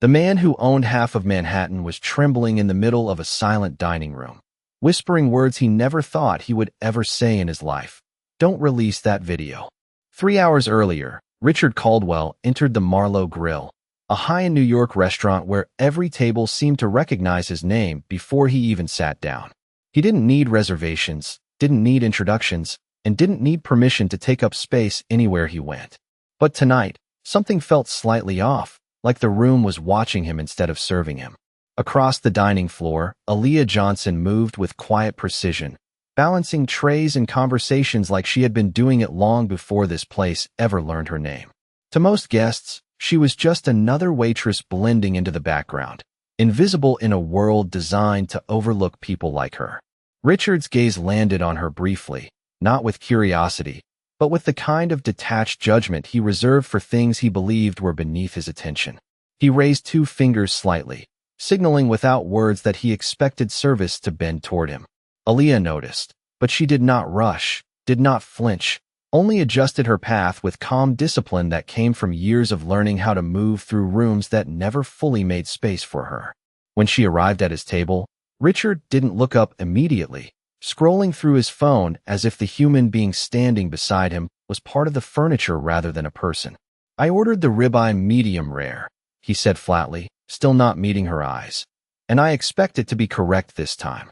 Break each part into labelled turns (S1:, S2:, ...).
S1: The man who owned half of Manhattan was trembling in the middle of a silent dining room, whispering words he never thought he would ever say in his life. Don't release that video. 3 hours earlier, Richard Caldwell entered the Marlowe Grill, a high New York restaurant where every table seemed to recognize his name before he even sat down. He didn't need reservations, didn't need introductions, and didn't need permission to take up space anywhere he went. But tonight, something felt slightly off, like the room was watching him instead of serving him. Across the dining floor, Aaliyah Johnson moved with quiet precision, balancing trays and conversations like she had been doing it long before this place ever learned her name. To most guests, she was just another waitress blending into the background, invisible in a world designed to overlook people like her. Richard's gaze landed on her briefly, not with curiosity, but with the kind of detached judgment he reserved for things he believed were beneath his attention. He raised 2 fingers slightly, signaling without words that he expected service to bend toward him. Aaliyah noticed, but she did not rush, did not flinch, only adjusted her path with calm discipline that came from years of learning how to move through rooms that never fully made space for her. When she arrived at his table, Richard didn't look up immediately, scrolling through his phone as if the human being standing beside him was part of the furniture rather than a person. "I ordered the ribeye medium rare," he said flatly, still not meeting her eyes. "And I expect it to be correct this time."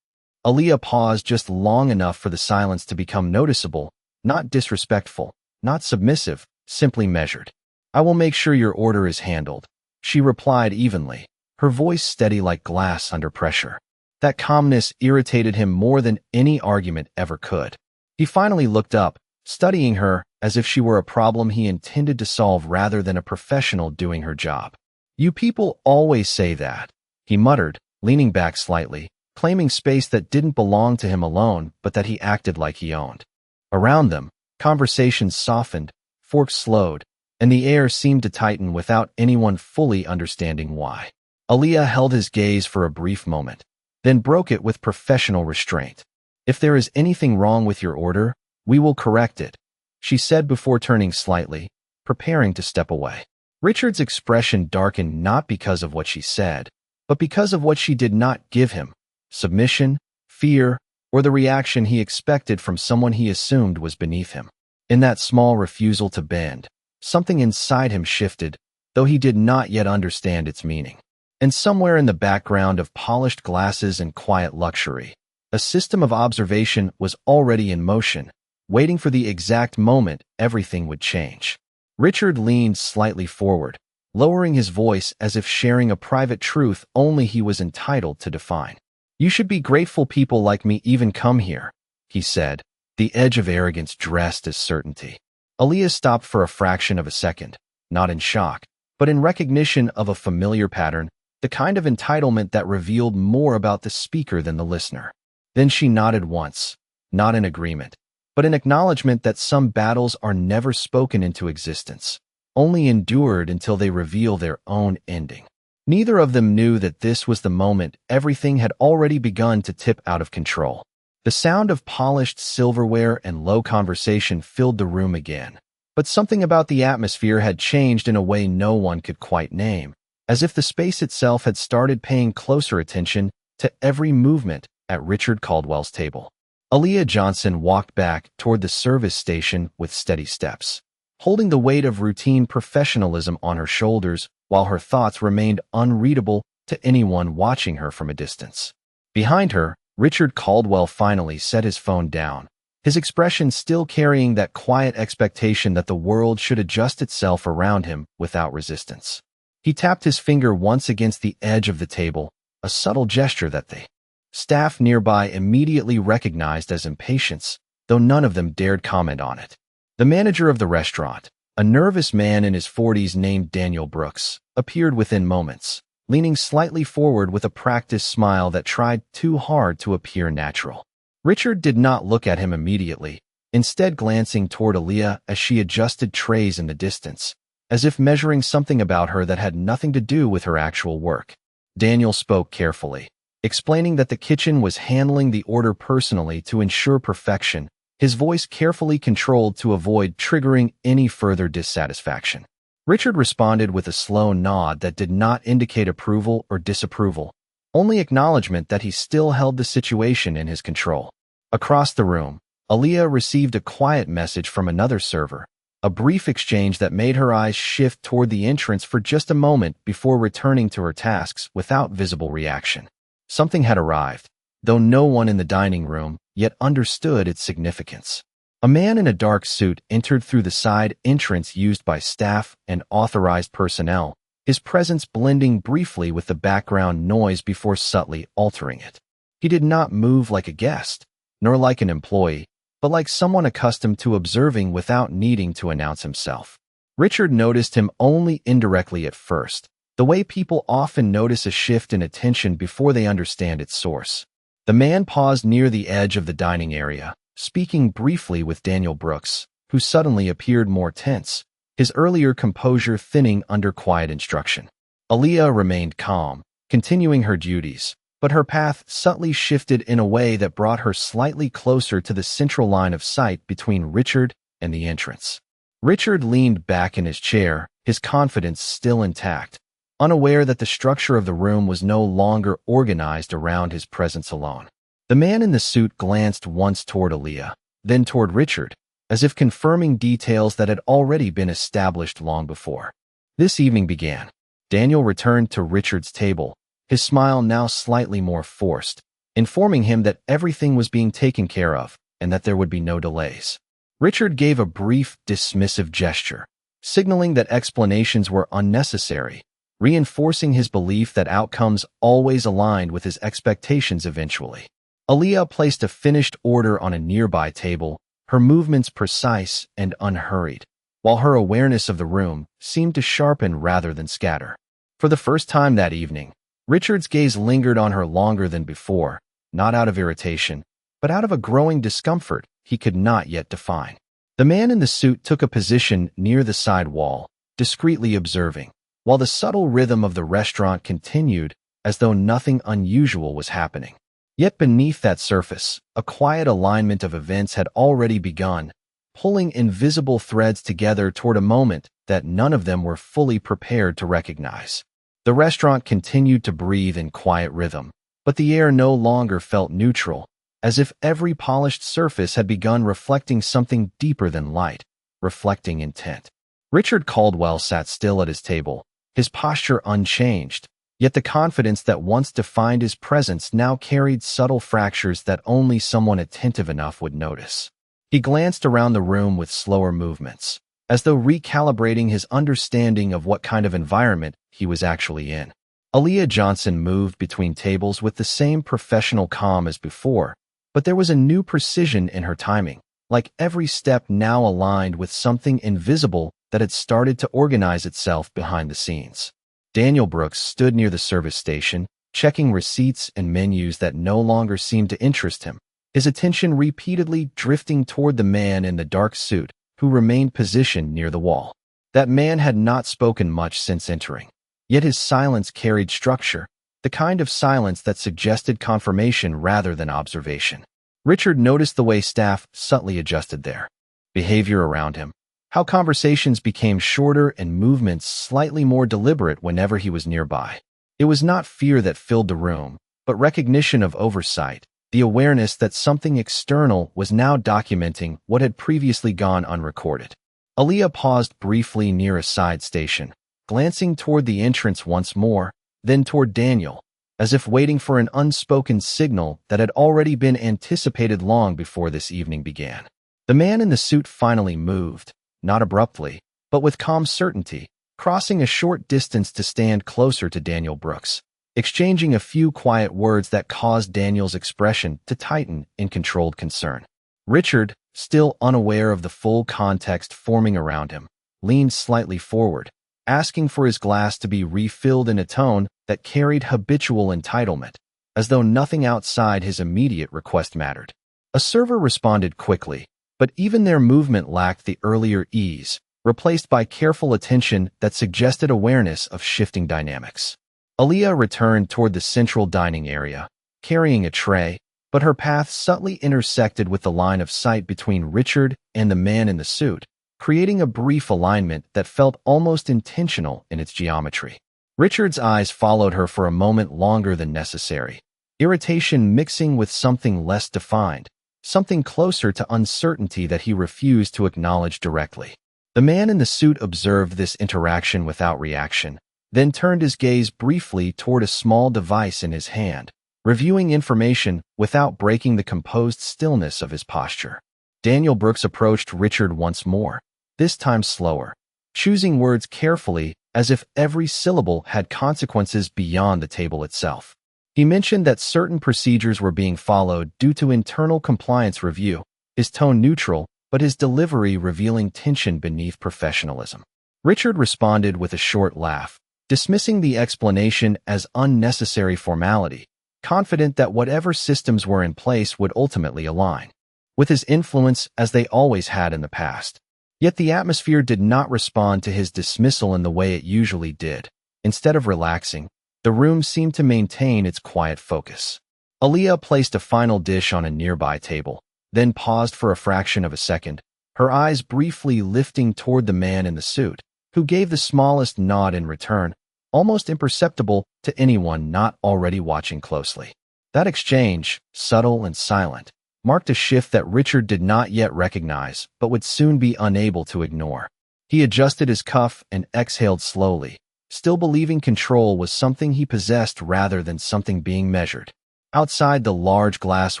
S1: Aaliyah paused just long enough for the silence to become noticeable, not disrespectful, not submissive, simply measured. "I will make sure your order is handled," she replied evenly, her voice steady like glass under pressure. That calmness irritated him more than any argument ever could. He finally looked up, studying her as if she were a problem he intended to solve rather than a professional doing her job. "You people always say that," he muttered, leaning back slightly, claiming space that didn't belong to him alone but that he acted like he owned. Around them, conversations softened, forks slowed, and the air seemed to tighten without anyone fully understanding why. Aaliyah held his gaze for a brief moment, then broke it with professional restraint. "If there is anything wrong with your order, we will correct it," she said before turning slightly, preparing to step away. Richard's expression darkened not because of what she said, but because of what she did not give him: submission, fear, or the reaction he expected from someone he assumed was beneath him. In that small refusal to bend, something inside him shifted, though he did not yet understand its meaning. And somewhere in the background of polished glasses and quiet luxury, a system of observation was already in motion, waiting for the exact moment everything would change. Richard leaned slightly forward, lowering his voice as if sharing a private truth only he was entitled to define. "You should be grateful people like me even come here," he said, the edge of arrogance dressed as certainty. Aaliyah stopped for a fraction of a second, not in shock, but in recognition of a familiar pattern, the kind of entitlement that revealed more about the speaker than the listener. Then she nodded once, not in agreement, but in acknowledgement that some battles are never spoken into existence, only endured until they reveal their own ending. Neither of them knew that this was the moment everything had already begun to tip out of control. The sound of polished silverware and low conversation filled the room again, but something about the atmosphere had changed in a way no one could quite name, as if the space itself had started paying closer attention to every movement at Richard Caldwell's table. Aaliyah Johnson walked back toward the service station with steady steps, holding the weight of routine professionalism on her shoulders while her thoughts remained unreadable to anyone watching her from a distance. Behind her, Richard Caldwell finally set his phone down, his expression still carrying that quiet expectation that the world should adjust itself around him without resistance. He tapped his finger once against the edge of the table, a subtle gesture that the staff nearby immediately recognized as impatience, though none of them dared comment on it. The manager of the restaurant, a nervous man in his 40s named Daniel Brooks, appeared within moments, leaning slightly forward with a practiced smile that tried too hard to appear natural. Richard did not look at him immediately, instead glancing toward Aaliyah as she adjusted trays in the distance, as if measuring something about her that had nothing to do with her actual work. Daniel spoke carefully, explaining that the kitchen was handling the order personally to ensure perfection, his voice carefully controlled to avoid triggering any further dissatisfaction. Richard responded with a slow nod that did not indicate approval or disapproval, only acknowledgement that he still held the situation in his control. Across the room, Aaliyah received a quiet message from another server, a brief exchange that made her eyes shift toward the entrance for just a moment before returning to her tasks without visible reaction. Something had arrived, though no one in the dining room yet understood its significance. A man in a dark suit entered through the side entrance used by staff and authorized personnel, his presence blending briefly with the background noise before subtly altering it. He did not move like a guest, nor like an employee, but like someone accustomed to observing without needing to announce himself. Richard noticed him only indirectly at first, the way people often notice a shift in attention before they understand its source. The man paused near the edge of the dining area, speaking briefly with Daniel Brooks, who suddenly appeared more tense, his earlier composure thinning under quiet instruction. Aaliyah remained calm, continuing her duties, but her path subtly shifted in a way that brought her slightly closer to the central line of sight between Richard and the entrance. Richard leaned back in his chair, his confidence still intact, unaware that the structure of the room was no longer organized around his presence alone. The man in the suit glanced once toward Aaliyah, then toward Richard, as if confirming details that had already been established long before. This evening began. Daniel returned to Richard's table, his smile now slightly more forced, informing him that everything was being taken care of and that there would be no delays. Richard gave a brief, dismissive gesture, signaling that explanations were unnecessary, reinforcing his belief that outcomes always aligned with his expectations eventually. Aaliyah placed a finished order on a nearby table, her movements precise and unhurried, while her awareness of the room seemed to sharpen rather than scatter. For the first time that evening, Richard's gaze lingered on her longer than before, not out of irritation, but out of a growing discomfort he could not yet define. The man in the suit took a position near the side wall, discreetly observing, while the subtle rhythm of the restaurant continued as though nothing unusual was happening. Yet beneath that surface, a quiet alignment of events had already begun, pulling invisible threads together toward a moment that none of them were fully prepared to recognize. The restaurant continued to breathe in quiet rhythm, but the air no longer felt neutral, as if every polished surface had begun reflecting something deeper than light, reflecting intent. Richard Caldwell sat still at his table, his posture unchanged, yet the confidence that once defined his presence now carried subtle fractures that only someone attentive enough would notice. He glanced around the room with slower movements, as though recalibrating his understanding of what kind of environment he was actually in. Aaliyah Johnson moved between tables with the same professional calm as before, but there was a new precision in her timing, like every step now aligned with something invisible that had started to organize itself behind the scenes. Daniel Brooks stood near the service station, checking receipts and menus that no longer seemed to interest him, his attention repeatedly drifting toward the man in the dark suit who remained positioned near the wall. That man had not spoken much since entering, yet his silence carried structure, the kind of silence that suggested confirmation rather than observation. Richard noticed the way staff subtly adjusted their behavior around him, how conversations became shorter and movements slightly more deliberate whenever he was nearby. It was not fear that filled the room, but recognition of oversight, the awareness that something external was now documenting what had previously gone unrecorded. Aaliyah paused briefly near a side station, glancing toward the entrance once more, then toward Daniel, as if waiting for an unspoken signal that had already been anticipated long before this evening began. The man in the suit finally moved, not abruptly, but with calm certainty, crossing a short distance to stand closer to Daniel Brooks, exchanging a few quiet words that caused Daniel's expression to tighten in controlled concern. Richard, still unaware of the full context forming around him, leaned slightly forward, asking for his glass to be refilled in a tone that carried habitual entitlement, as though nothing outside his immediate request mattered. A server responded quickly, but even their movement lacked the earlier ease, replaced by careful attention that suggested awareness of shifting dynamics. Aaliyah returned toward the central dining area, carrying a tray, but her path subtly intersected with the line of sight between Richard and the man in the suit, creating a brief alignment that felt almost intentional in its geometry. Richard's eyes followed her for a moment longer than necessary, irritation mixing with something less defined, something closer to uncertainty that he refused to acknowledge directly. The man in the suit observed this interaction without reaction, then turned his gaze briefly toward a small device in his hand, reviewing information without breaking the composed stillness of his posture. Daniel Brooks approached Richard once more, this time slower, choosing words carefully as if every syllable had consequences beyond the table itself. He mentioned that certain procedures were being followed due to internal compliance review, his tone neutral, but his delivery revealing tension beneath professionalism. Richard responded with a short laugh, dismissing the explanation as unnecessary formality, confident that whatever systems were in place would ultimately align with his influence as they always had in the past. Yet the atmosphere did not respond to his dismissal in the way it usually did. Instead of relaxing, the room seemed to maintain its quiet focus. Aaliyah placed a final dish on a nearby table, then paused for a fraction of a second, her eyes briefly lifting toward the man in the suit, who gave the smallest nod in return, almost imperceptible to anyone not already watching closely. That exchange, subtle and silent, marked a shift that Richard did not yet recognize but would soon be unable to ignore. He adjusted his cuff and exhaled slowly, still believing control was something he possessed rather than something being measured. Outside the large glass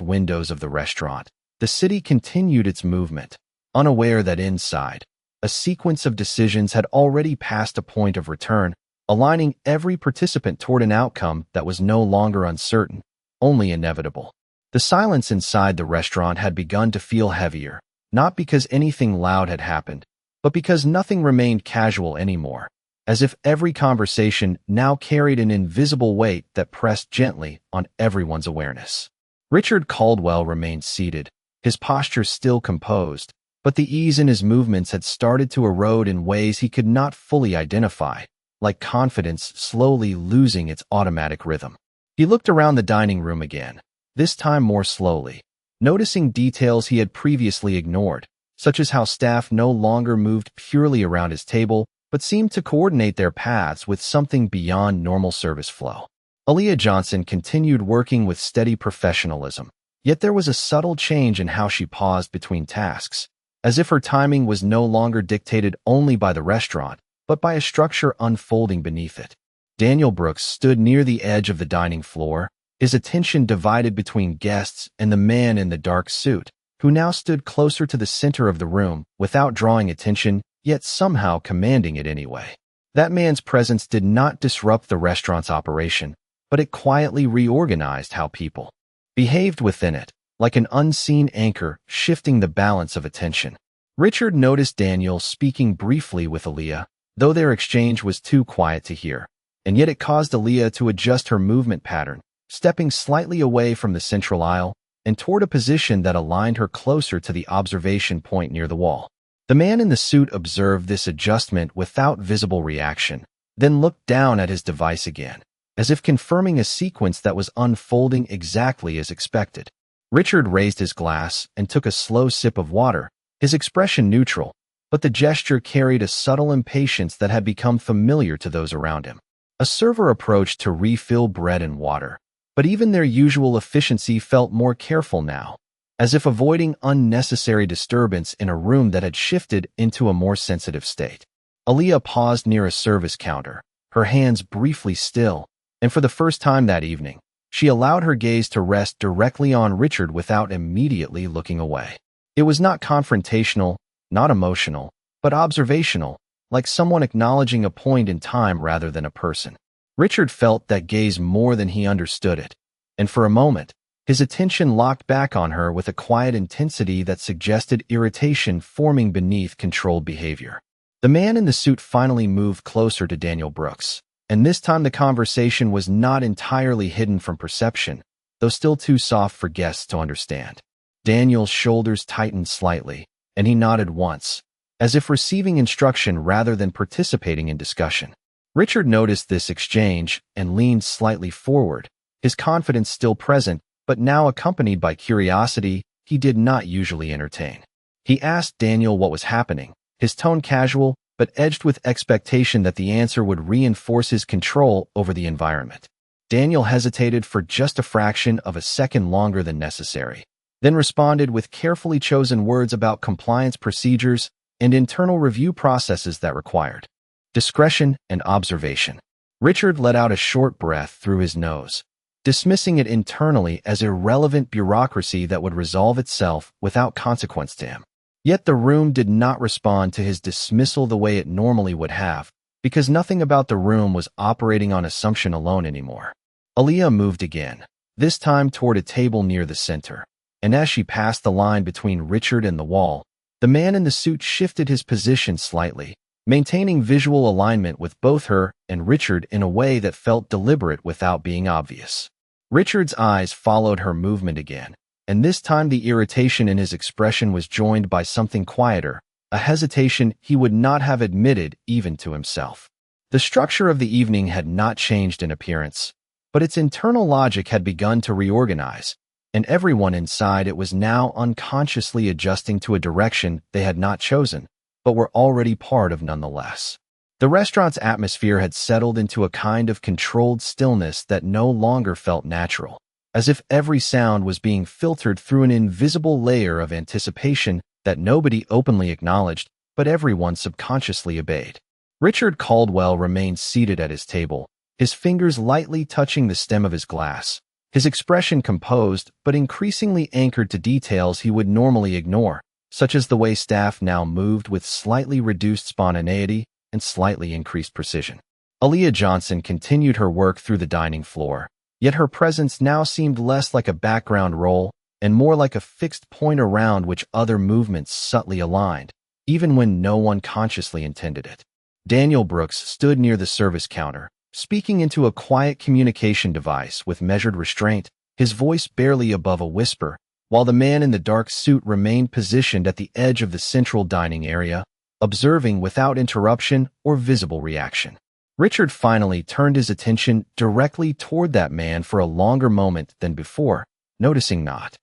S1: windows of the restaurant, the city continued its movement, unaware that inside, a sequence of decisions had already passed a point of return, aligning every participant toward an outcome that was no longer uncertain, only inevitable. The silence inside the restaurant had begun to feel heavier, not because anything loud had happened, but because nothing remained casual anymore, as if every conversation now carried an invisible weight that pressed gently on everyone's awareness. Richard Caldwell remained seated, his posture still composed, but the ease in his movements had started to erode in ways he could not fully identify, like confidence slowly losing its automatic rhythm. He looked around the dining room again, this time more slowly, noticing details he had previously ignored, such as how staff no longer moved purely around his table, but seemed to coordinate their paths with something beyond normal service flow. Aaliyah Johnson continued working with steady professionalism, yet there was a subtle change in how she paused between tasks, as if her timing was no longer dictated only by the restaurant, but by a structure unfolding beneath it. Daniel Brooks stood near the edge of the dining floor, his attention divided between guests and the man in the dark suit, who now stood closer to the center of the room without drawing attention, yet somehow commanding it anyway. That man's presence did not disrupt the restaurant's operation, but it quietly reorganized how people behaved within it, like an unseen anchor shifting the balance of attention. Richard noticed Daniel speaking briefly with Aaliyah, though their exchange was too quiet to hear, and yet it caused Aaliyah to adjust her movement pattern, stepping slightly away from the central aisle and toward a position that aligned her closer to the observation point near the wall. The man in the suit observed this adjustment without visible reaction, then looked down at his device again, as if confirming a sequence that was unfolding exactly as expected. Richard raised his glass and took a slow sip of water, his expression neutral, but the gesture carried a subtle impatience that had become familiar to those around him. A server approached to refill bread and water, but even their usual efficiency felt more careful now, as if avoiding unnecessary disturbance in a room that had shifted into a more sensitive state. Aaliyah paused near a service counter, her hands briefly still, and for the first time that evening, she allowed her gaze to rest directly on Richard without immediately looking away. It was not confrontational, not emotional, but observational, like someone acknowledging a point in time rather than a person. Richard felt that gaze more than he understood it, and for a moment, his attention locked back on her with a quiet intensity that suggested irritation forming beneath controlled behavior. The man in the suit finally moved closer to Daniel Brooks, and this time the conversation was not entirely hidden from perception, though still too soft for guests to understand. Daniel's shoulders tightened slightly, and he nodded once, as if receiving instruction rather than participating in discussion. Richard noticed this exchange and leaned slightly forward, his confidence still present, but now accompanied by curiosity he did not usually entertain. He asked Daniel what was happening, his tone casual, but edged with expectation that the answer would reinforce his control over the environment. Daniel hesitated for just a fraction of a second longer than necessary, then responded with carefully chosen words about compliance procedures and internal review processes that required discretion and observation. Richard let out a short breath through his nose, dismissing it internally as irrelevant bureaucracy that would resolve itself without consequence to him. Yet the room did not respond to his dismissal the way it normally would have, because nothing about the room was operating on assumption alone anymore. Aaliyah moved again, this time toward a table near the center, and as she passed the line between Richard and the wall, the man in the suit shifted his position slightly, maintaining visual alignment with both her and Richard in a way that felt deliberate without being obvious. Richard's eyes followed her movement again, and this time the irritation in his expression was joined by something quieter, a hesitation he would not have admitted even to himself. The structure of the evening had not changed in appearance, but its internal logic had begun to reorganize, and everyone inside it was now unconsciously adjusting to a direction they had not chosen, but were already part of nonetheless. The restaurant's atmosphere had settled into a kind of controlled stillness that no longer felt natural, as if every sound was being filtered through an invisible layer of anticipation that nobody openly acknowledged, but everyone subconsciously obeyed. Richard Caldwell remained seated at his table, his fingers lightly touching the stem of his glass, his expression composed but increasingly anchored to details he would normally ignore, such as the way staff now moved with slightly reduced spontaneity and slightly increased precision. Aaliyah Johnson continued her work through the dining floor, yet her presence now seemed less like a background role and more like a fixed point around which other movements subtly aligned, even when no one consciously intended it. Daniel Brooks stood near the service counter, speaking into a quiet communication device with measured restraint, his voice barely above a whisper, while the man in the dark suit remained positioned at the edge of the central dining area, observing without interruption or visible reaction. Richard finally turned his attention directly toward that man for a longer moment than before, noticing not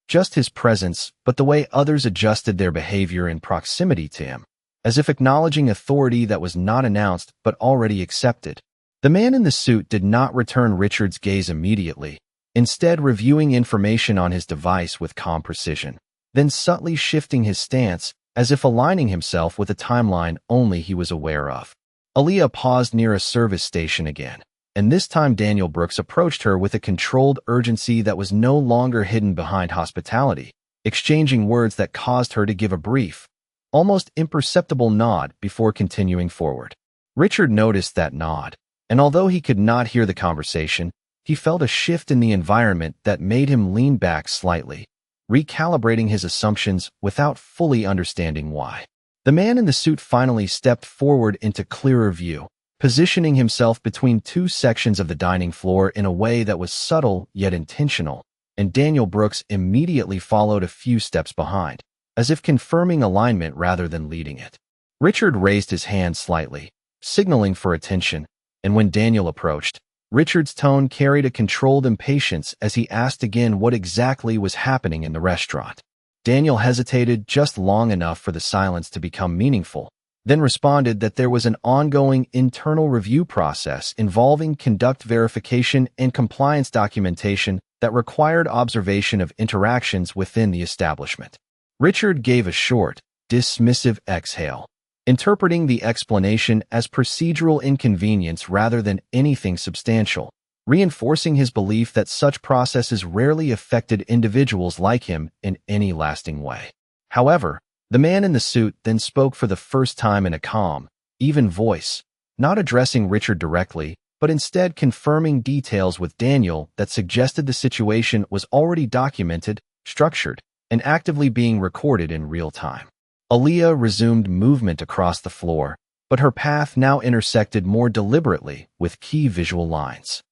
S1: just his presence, but the way others adjusted their behavior in proximity to him, as if acknowledging authority that was not announced but already accepted. The man in the suit did not return Richard's gaze immediately, instead reviewing information on his device with calm precision, then subtly shifting his stance as if aligning himself with a timeline only he was aware of. Aaliyah paused near a service station again, and this time Daniel Brooks approached her with a controlled urgency that was no longer hidden behind hospitality, exchanging words that caused her to give a brief, almost imperceptible nod before continuing forward. Richard noticed that nod, and although he could not hear the conversation, he felt a shift in the environment that made him lean back slightly, recalibrating his assumptions without fully understanding why. The man in the suit finally stepped forward into clearer view, positioning himself between two sections of the dining floor in a way that was subtle yet intentional, and Daniel Brooks immediately followed a few steps behind, as if confirming alignment rather than leading it. Richard raised his hand slightly, signaling for attention, and when Daniel approached, Richard's tone carried a controlled impatience as he asked again what exactly was happening in the restaurant. Daniel hesitated just long enough for the silence to become meaningful, then responded that there was an ongoing internal review process involving conduct verification and compliance documentation that required observation of interactions within the establishment. Richard gave a short, dismissive exhale, interpreting the explanation as procedural inconvenience rather than anything substantial, reinforcing his belief that such processes rarely affected individuals like him in any lasting way. However, the man in the suit then spoke for the first time in a calm, even voice, not addressing Richard directly, but instead confirming details with Daniel that suggested the situation was already documented, structured, and actively being recorded in real time. Aaliyah resumed movement across the floor, but her path now intersected more deliberately with key visual lines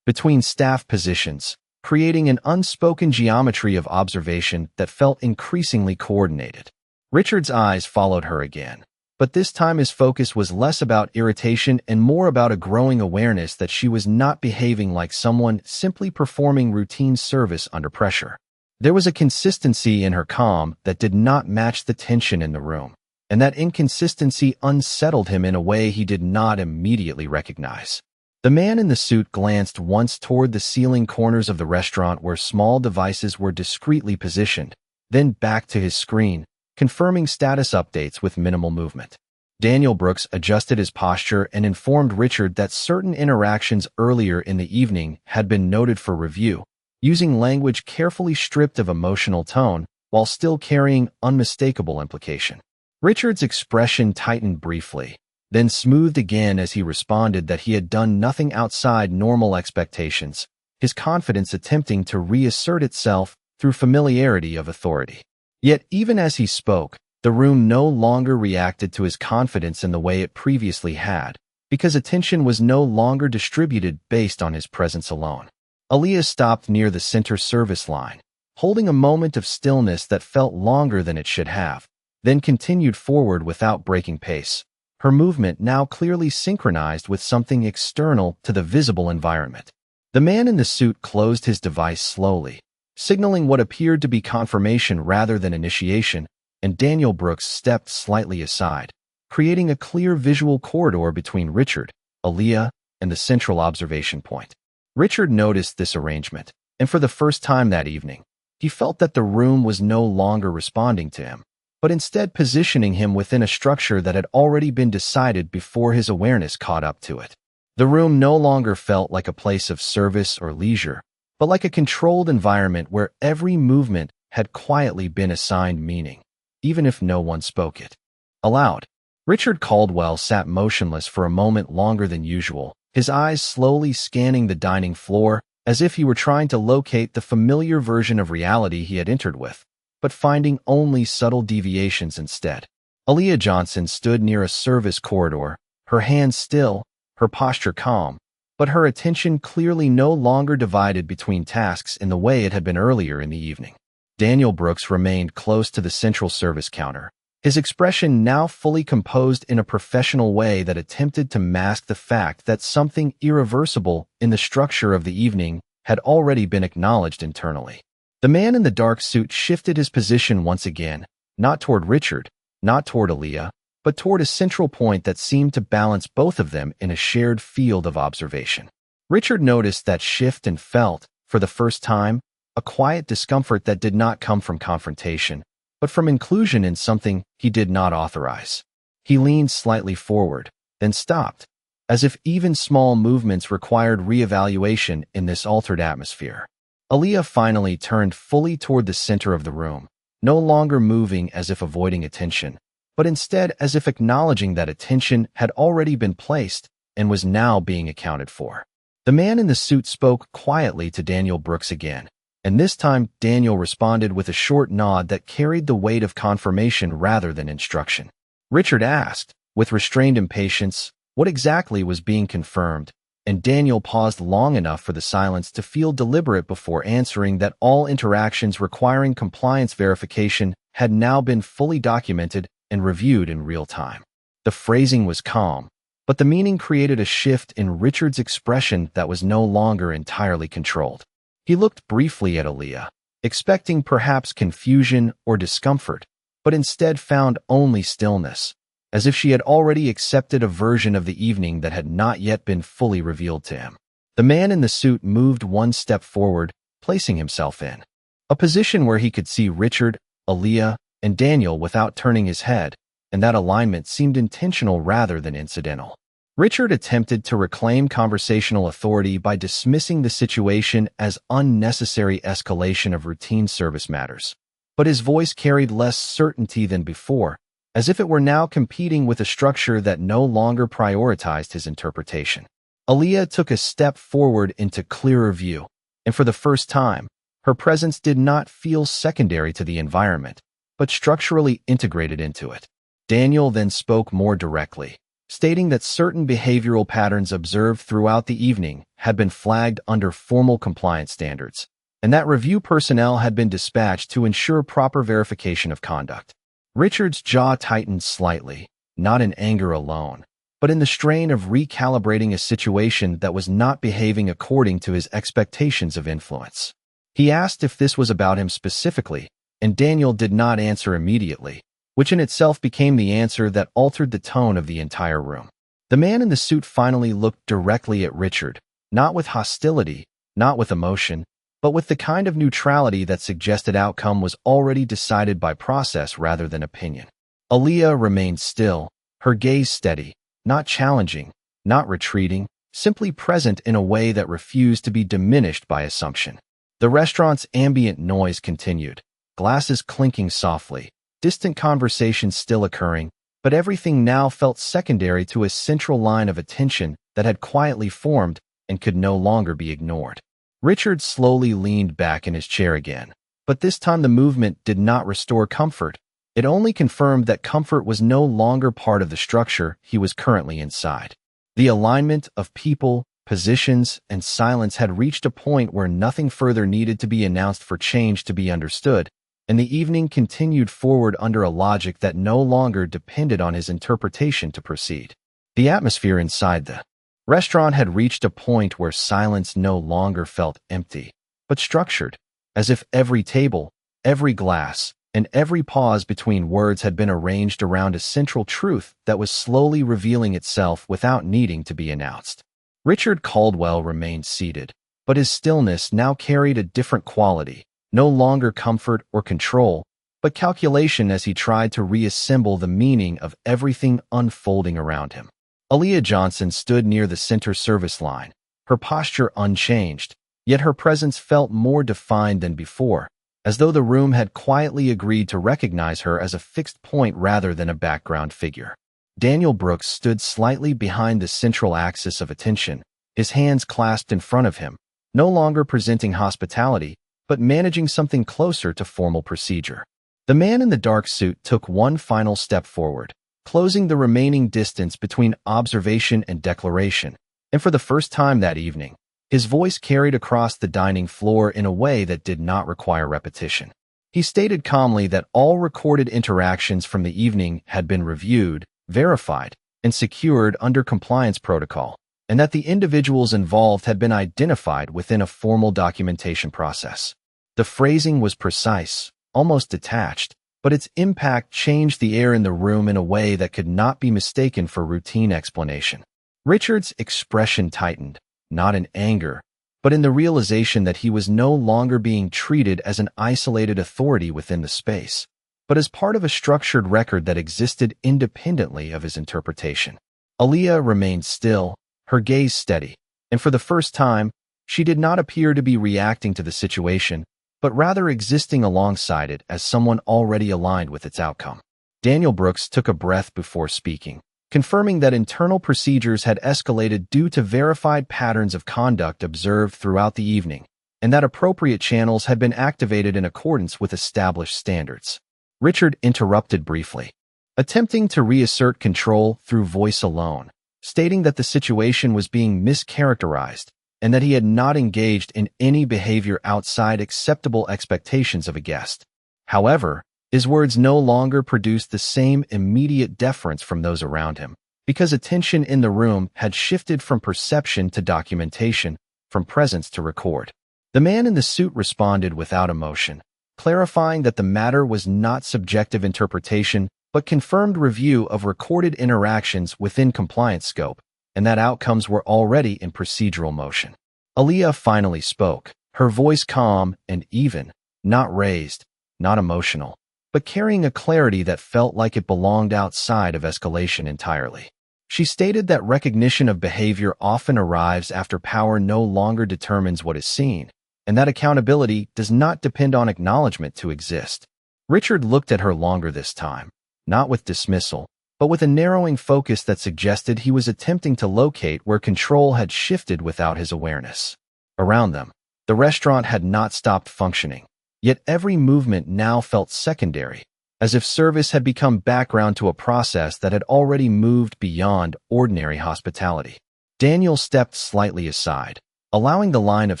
S1: between staff positions, creating an unspoken geometry of observation that felt increasingly coordinated. Richard's eyes followed her again, but this time his focus was less about irritation and more about a growing awareness that she was not behaving like someone simply performing routine service under pressure. There was a consistency in her calm that did not match the tension in the room, and that inconsistency unsettled him in a way he did not immediately recognize. The man in the suit glanced once toward the ceiling corners of the restaurant where small devices were discreetly positioned, then back to his screen, confirming status updates with minimal movement. Daniel Brooks adjusted his posture and informed Richard that certain interactions earlier in the evening had been noted for review, using language carefully stripped of emotional tone while still carrying unmistakable implication. Richard's expression tightened briefly, then smoothed again as he responded that he had done nothing outside normal expectations, his confidence attempting to reassert itself through familiarity of authority. Yet even as he spoke, the room no longer reacted to his confidence in the way it previously had, because attention was no longer distributed based on his presence alone. Aaliyah stopped near the center service line, holding a moment of stillness that felt longer than it should have, then continued forward without breaking pace, her movement now clearly synchronized with something external to the visible environment. The man in the suit closed his device slowly, signaling what appeared to be confirmation rather than initiation, and Daniel Brooks stepped slightly aside, creating a clear visual corridor between Richard, Aaliyah, and the central observation point. Richard noticed this arrangement, and for the first time that evening, he felt that the room was no longer responding to him, but instead positioning him within a structure that had already been decided before his awareness caught up to it. The room no longer felt like a place of service or leisure, but like a controlled environment where every movement had quietly been assigned meaning, even if no one spoke it aloud. Richard Caldwell sat motionless for a moment longer than usual, his eyes slowly scanning the dining floor as if he were trying to locate the familiar version of reality he had entered with, but finding only subtle deviations instead. Aaliyah Johnson stood near a service corridor, her hands still, her posture calm, but her attention clearly no longer divided between tasks in the way it had been earlier in the evening. Daniel Brooks remained close to the central service counter, his expression now fully composed in a professional way that attempted to mask the fact that something irreversible in the structure of the evening had already been acknowledged internally. The man in the dark suit shifted his position once again, not toward Richard, not toward Aaliyah, but toward a central point that seemed to balance both of them in a shared field of observation. Richard noticed that shift and felt, for the first time, a quiet discomfort that did not come from confrontation, but from inclusion in something he did not authorize. He leaned slightly forward, then stopped, as if even small movements required reevaluation in this altered atmosphere. Aaliyah finally turned fully toward the center of the room, no longer moving as if avoiding attention, but instead as if acknowledging that attention had already been placed and was now being accounted for. The man in the suit spoke quietly to Daniel Brooks again, and this time Daniel responded with a short nod that carried the weight of confirmation rather than instruction. Richard asked, with restrained impatience, what exactly was being confirmed, and Daniel paused long enough for the silence to feel deliberate before answering that all interactions requiring compliance verification had now been fully documented and reviewed in real time. The phrasing was calm, but the meaning created a shift in Richard's expression that was no longer entirely controlled. He looked briefly at Aaliyah, expecting perhaps confusion or discomfort, but instead found only stillness, as if she had already accepted a version of the evening that had not yet been fully revealed to him. The man in the suit moved one step forward, placing himself in a position where he could see Richard, Aaliyah, and Daniel without turning his head, and that alignment seemed intentional rather than incidental. Richard attempted to reclaim conversational authority by dismissing the situation as unnecessary escalation of routine service matters, but his voice carried less certainty than before, as if it were now competing with a structure that no longer prioritized his interpretation. Aaliyah took a step forward into clearer view, and for the first time, her presence did not feel secondary to the environment, but structurally integrated into it. Daniel then spoke more directly, stating that certain behavioral patterns observed throughout the evening had been flagged under formal compliance standards, and that review personnel had been dispatched to ensure proper verification of conduct. Richard's jaw tightened slightly, not in anger alone, but in the strain of recalibrating a situation that was not behaving according to his expectations of influence. He asked if this was about him specifically, and Daniel did not answer immediately, which in itself became the answer that altered the tone of the entire room. The man in the suit finally looked directly at Richard, not with hostility, not with emotion, but with the kind of neutrality that suggested outcome was already decided by process rather than opinion. Aaliyah remained still, her gaze steady, not challenging, not retreating, simply present in a way that refused to be diminished by assumption. The restaurant's ambient noise continued, glasses clinking softly, distant conversations still occurring, but everything now felt secondary to a central line of attention that had quietly formed and could no longer be ignored. Richard slowly leaned back in his chair again, but this time the movement did not restore comfort. It only confirmed that comfort was no longer part of the structure he was currently inside. The alignment of people, positions, and silence had reached a point where nothing further needed to be announced for change to be understood, and the evening continued forward under a logic that no longer depended on his interpretation to proceed. The atmosphere inside the restaurant had reached a point where silence no longer felt empty, but structured, as if every table, every glass, and every pause between words had been arranged around a central truth that was slowly revealing itself without needing to be announced. Richard Caldwell remained seated, but his stillness now carried a different quality, no longer comfort or control, but calculation as he tried to reassemble the meaning of everything unfolding around him. Aaliyah Johnson stood near the center service line, her posture unchanged, yet her presence felt more defined than before, as though the room had quietly agreed to recognize her as a fixed point rather than a background figure. Daniel Brooks stood slightly behind the central axis of attention, his hands clasped in front of him, no longer presenting hospitality, but managing something closer to formal procedure. The man in the dark suit took one final step forward, closing the remaining distance between observation and declaration, and for the first time that evening, his voice carried across the dining floor in a way that did not require repetition. He stated calmly that all recorded interactions from the evening had been reviewed, verified, and secured under compliance protocol, and that the individuals involved had been identified within a formal documentation process. The phrasing was precise, almost detached, but its impact changed the air in the room in a way that could not be mistaken for routine explanation. Richard's expression tightened, not in anger, but in the realization that he was no longer being treated as an isolated authority within the space, but as part of a structured record that existed independently of his interpretation. Aaliyah remained still, her gaze steady, and for the first time, she did not appear to be reacting to the situation, but rather existing alongside it as someone already aligned with its outcome. Daniel Brooks took a breath before speaking, confirming that internal procedures had escalated due to verified patterns of conduct observed throughout the evening, and that appropriate channels had been activated in accordance with established standards. Richard interrupted briefly, attempting to reassert control through voice alone, stating that the situation was being mischaracterized and that he had not engaged in any behavior outside acceptable expectations of a guest. However, his words no longer produced the same immediate deference from those around him, because attention in the room had shifted from perception to documentation, from presence to record. The man in the suit responded without emotion, clarifying that the matter was not subjective interpretation but confirmed review of recorded interactions within compliance scope, and that outcomes were already in procedural motion. Aaliyah finally spoke, her voice calm and even, not raised, not emotional, but carrying a clarity that felt like it belonged outside of escalation entirely. She stated that recognition of behavior often arrives after power no longer determines what is seen, and that accountability does not depend on acknowledgement to exist. Richard looked at her longer this time, not with dismissal, but with a narrowing focus that suggested he was attempting to locate where control had shifted without his awareness. Around them, the restaurant had not stopped functioning, yet every movement now felt secondary, as if service had become background to a process that had already moved beyond ordinary hospitality. Daniel stepped slightly aside, allowing the line of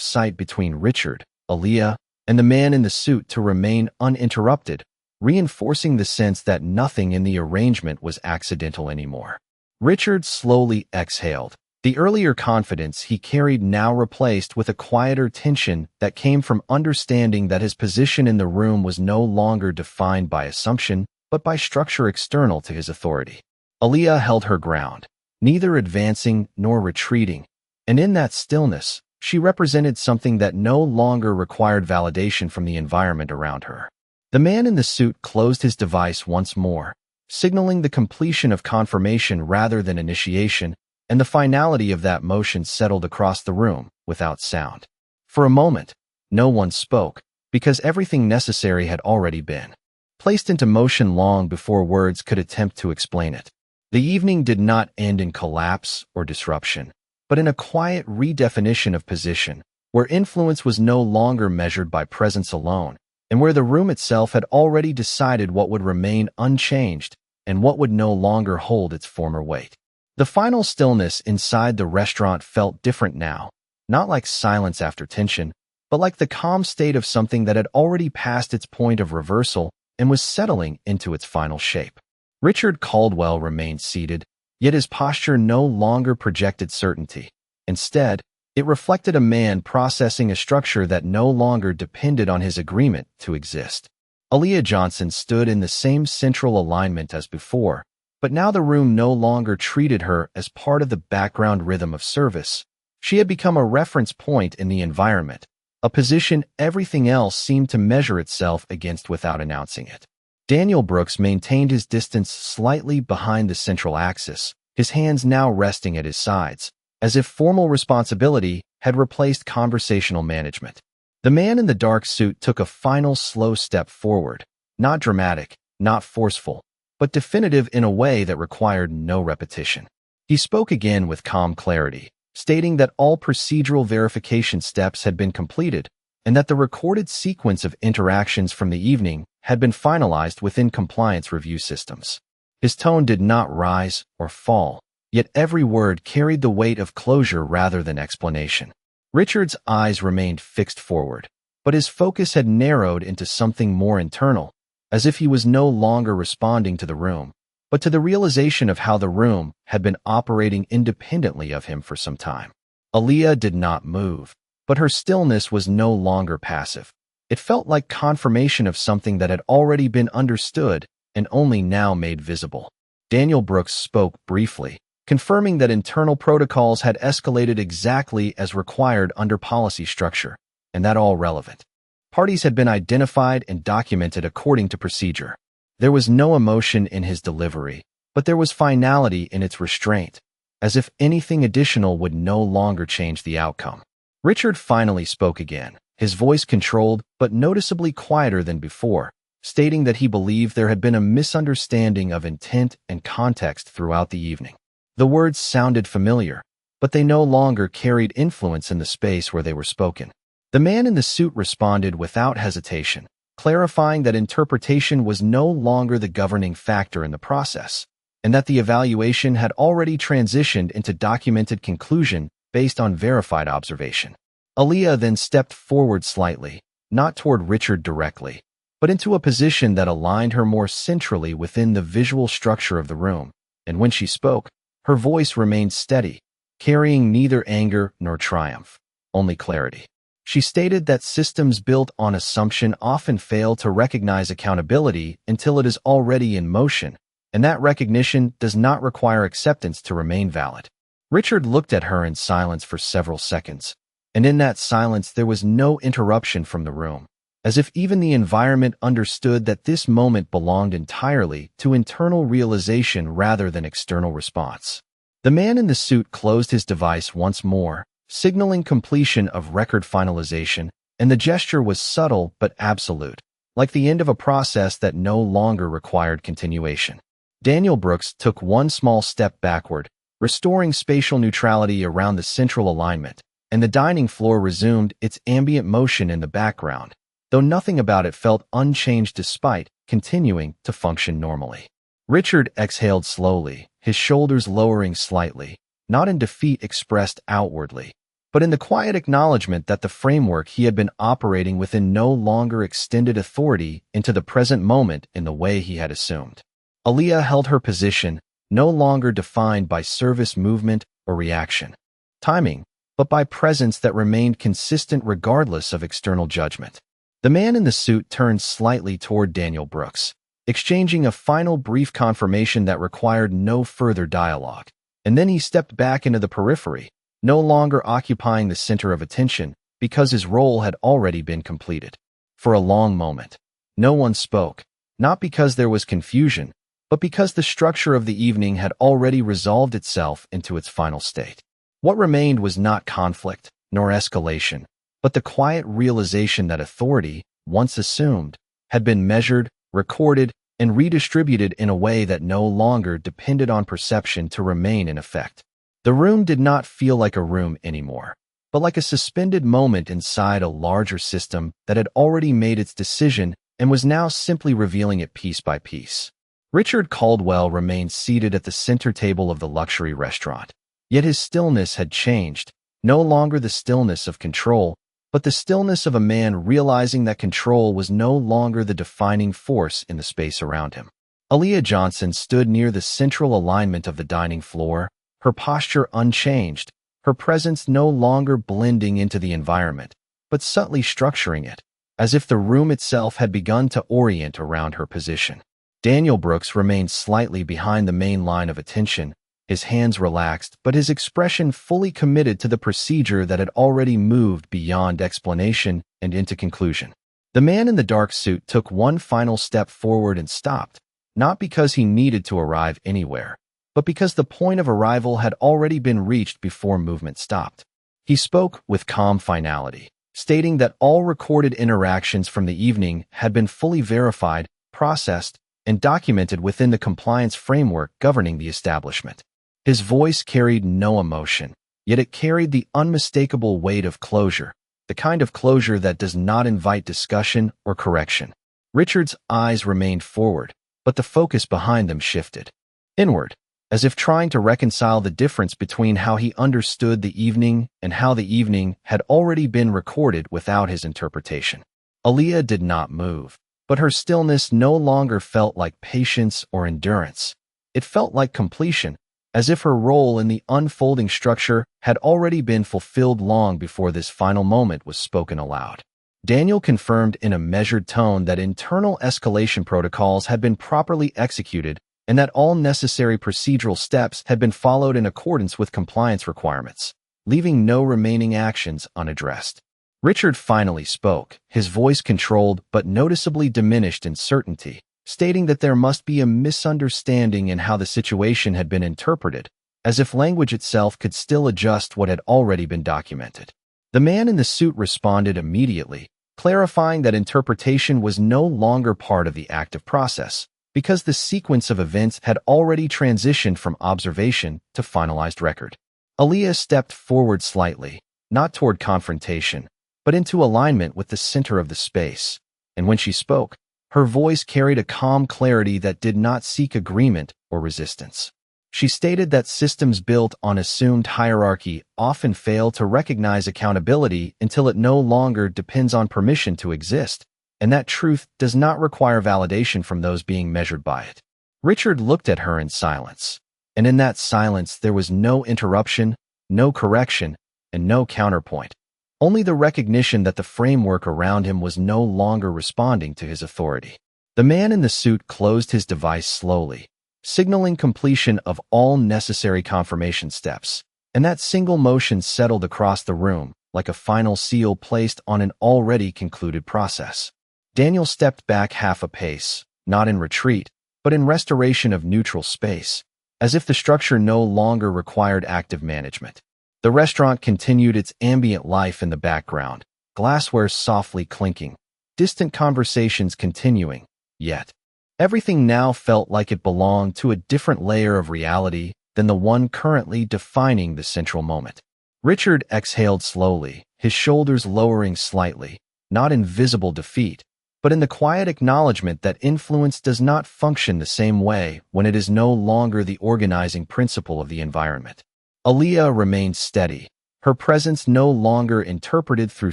S1: sight between Richard, Aaliyah, and the man in the suit to remain uninterrupted, reinforcing the sense that nothing in the arrangement was accidental anymore. Richard slowly exhaled, the earlier confidence he carried now replaced with a quieter tension that came from understanding that his position in the room was no longer defined by assumption, but by structure external to his authority. Aaliyah held her ground, neither advancing nor retreating, and in that stillness, she represented something that no longer required validation from the environment around her. The man in the suit closed his device once more, signaling the completion of confirmation rather than initiation, and the finality of that motion settled across the room without sound. For a moment, no one spoke, because everything necessary had already been placed into motion long before words could attempt to explain it. The evening did not end in collapse or disruption, but in a quiet redefinition of position, where influence was no longer measured by presence alone, and where the room itself had already decided what would remain unchanged and what would no longer hold its former weight. The final stillness inside the restaurant felt different now, not like silence after tension, but like the calm state of something that had already passed its point of reversal and was settling into its final shape. Richard Caldwell remained seated, yet his posture no longer projected certainty. Instead, it reflected a man processing a structure that no longer depended on his agreement to exist. Aaliyah Johnson stood in the same central alignment as before, but now the room no longer treated her as part of the background rhythm of service. She had become a reference point in the environment, a position everything else seemed to measure itself against without announcing it. Daniel Brooks maintained his distance slightly behind the central axis, his hands now resting at his sides, as if formal responsibility had replaced conversational management. The man in the dark suit took a final slow step forward, not dramatic, not forceful, but definitive in a way that required no repetition. He spoke again with calm clarity, stating that all procedural verification steps had been completed and that the recorded sequence of interactions from the evening had been finalized within compliance review systems. His tone did not rise or fall, yet every word carried the weight of closure rather than explanation. Richard's eyes remained fixed forward, but his focus had narrowed into something more internal, as if he was no longer responding to the room, but to the realization of how the room had been operating independently of him for some time. Aaliyah did not move, but her stillness was no longer passive. It felt like confirmation of something that had already been understood and only now made visible. Daniel Brooks spoke briefly, confirming that internal protocols had escalated exactly as required under policy structure, and that all relevant parties had been identified and documented according to procedure. There was no emotion in his delivery, but there was finality in its restraint, as if anything additional would no longer change the outcome. Richard finally spoke again, his voice controlled but noticeably quieter than before, stating that he believed there had been a misunderstanding of intent and context throughout the evening. The words sounded familiar, but they no longer carried influence in the space where they were spoken. The man in the suit responded without hesitation, clarifying that interpretation was no longer the governing factor in the process, and that the evaluation had already transitioned into documented conclusion based on verified observation. Aaliyah then stepped forward slightly, not toward Richard directly, but into a position that aligned her more centrally within the visual structure of the room, and when she spoke, her voice remained steady, carrying neither anger nor triumph, only clarity. She stated that systems built on assumption often fail to recognize accountability until it is already in motion, and that recognition does not require acceptance to remain valid. Richard looked at her in silence for several seconds, and in that silence there was no interruption from the room, as if even the environment understood that this moment belonged entirely to internal realization rather than external response. The man in the suit closed his device once more, signaling completion of record finalization, and the gesture was subtle but absolute, like the end of a process that no longer required continuation. Daniel Brooks took one small step backward, restoring spatial neutrality around the central alignment, and the dining floor resumed its ambient motion in the background, though nothing about it felt unchanged despite continuing to function normally. Richard exhaled slowly, his shoulders lowering slightly, not in defeat expressed outwardly, but in the quiet acknowledgement that the framework he had been operating within no longer extended authority into the present moment in the way he had assumed. Aaliyah held her position, no longer defined by service movement or reaction, timing, but by presence that remained consistent regardless of external judgment. The man in the suit turned slightly toward Daniel Brooks, exchanging a final brief confirmation that required no further dialogue. And then he stepped back into the periphery, no longer occupying the center of attention because his role had already been completed. For a long moment, no one spoke, not because there was confusion, but because the structure of the evening had already resolved itself into its final state. What remained was not conflict, nor escalation, but the quiet realization that authority, once assumed, had been measured, recorded, and redistributed in a way that no longer depended on perception to remain in effect. The room did not feel like a room anymore, but like a suspended moment inside a larger system that had already made its decision and was now simply revealing it piece by piece. Richard Caldwell remained seated at the center table of the luxury restaurant, yet his stillness had changed, no longer the stillness of control, but the stillness of a man realizing that control was no longer the defining force in the space around him. Aaliyah Johnson stood near the central alignment of the dining floor, her posture unchanged, her presence no longer blending into the environment, but subtly structuring it, as if the room itself had begun to orient around her position. Daniel Brooks remained slightly behind the main line of attention, his hands relaxed, but his expression fully committed to the procedure that had already moved beyond explanation and into conclusion. The man in the dark suit took one final step forward and stopped, not because he needed to arrive anywhere, but because the point of arrival had already been reached before movement stopped. He spoke with calm finality, stating that all recorded interactions from the evening had been fully verified, processed, and documented within the compliance framework governing the establishment. His voice carried no emotion, yet it carried the unmistakable weight of closure, the kind of closure that does not invite discussion or correction. Richard's eyes remained forward, but the focus behind them shifted inward, as if trying to reconcile the difference between how he understood the evening and how the evening had already been recorded without his interpretation. Aaliyah did not move, but her stillness no longer felt like patience or endurance. It felt like completion, as if her role in the unfolding structure had already been fulfilled long before this final moment was spoken aloud. Daniel confirmed in a measured tone that internal escalation protocols had been properly executed and that all necessary procedural steps had been followed in accordance with compliance requirements, leaving no remaining actions unaddressed. Richard finally spoke, his voice controlled but noticeably diminished in certainty, stating that there must be a misunderstanding in how the situation had been interpreted, as if language itself could still adjust what had already been documented. The man in the suit responded immediately, clarifying that interpretation was no longer part of the active process, because the sequence of events had already transitioned from observation to finalized record. Aaliyah stepped forward slightly, not toward confrontation, but into alignment with the center of the space, and when she spoke, her voice carried a calm clarity that did not seek agreement or resistance. She stated that systems built on assumed hierarchy often fail to recognize accountability until it no longer depends on permission to exist, and that truth does not require validation from those being measured by it. Richard looked at her in silence, and in that silence there was no interruption, no correction, and no counterpoint. Only the recognition that the framework around him was no longer responding to his authority. The man in the suit closed his device slowly, signaling completion of all necessary confirmation steps, and that single motion settled across the room like a final seal placed on an already concluded process. Daniel stepped back half a pace, not in retreat, but in restoration of neutral space, as if the structure no longer required active management. The restaurant continued its ambient life in the background, glassware softly clinking, distant conversations continuing, yet everything now felt like it belonged to a different layer of reality than the one currently defining the central moment. Richard exhaled slowly, his shoulders lowering slightly, not in visible defeat, but in the quiet acknowledgement that influence does not function the same way when it is no longer the organizing principle of the environment. Aaliyah remained steady, her presence no longer interpreted through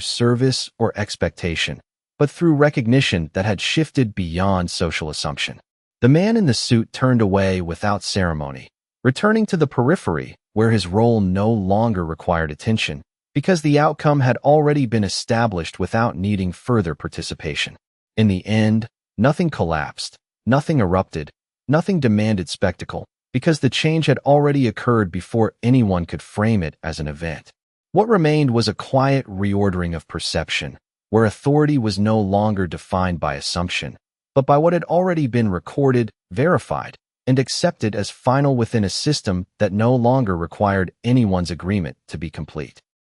S1: service or expectation, but through recognition that had shifted beyond social assumption. The man in the suit turned away without ceremony, returning to the periphery where his role no longer required attention, because the outcome had already been established without needing further participation. In the end, nothing collapsed, Nothing erupted, nothing demanded spectacle, because the change had already occurred before anyone could frame it as an event. What remained was a quiet reordering of perception, where authority was no longer defined by assumption, but by what had already been recorded, verified, and accepted as final within a system that no longer required anyone's agreement to be complete.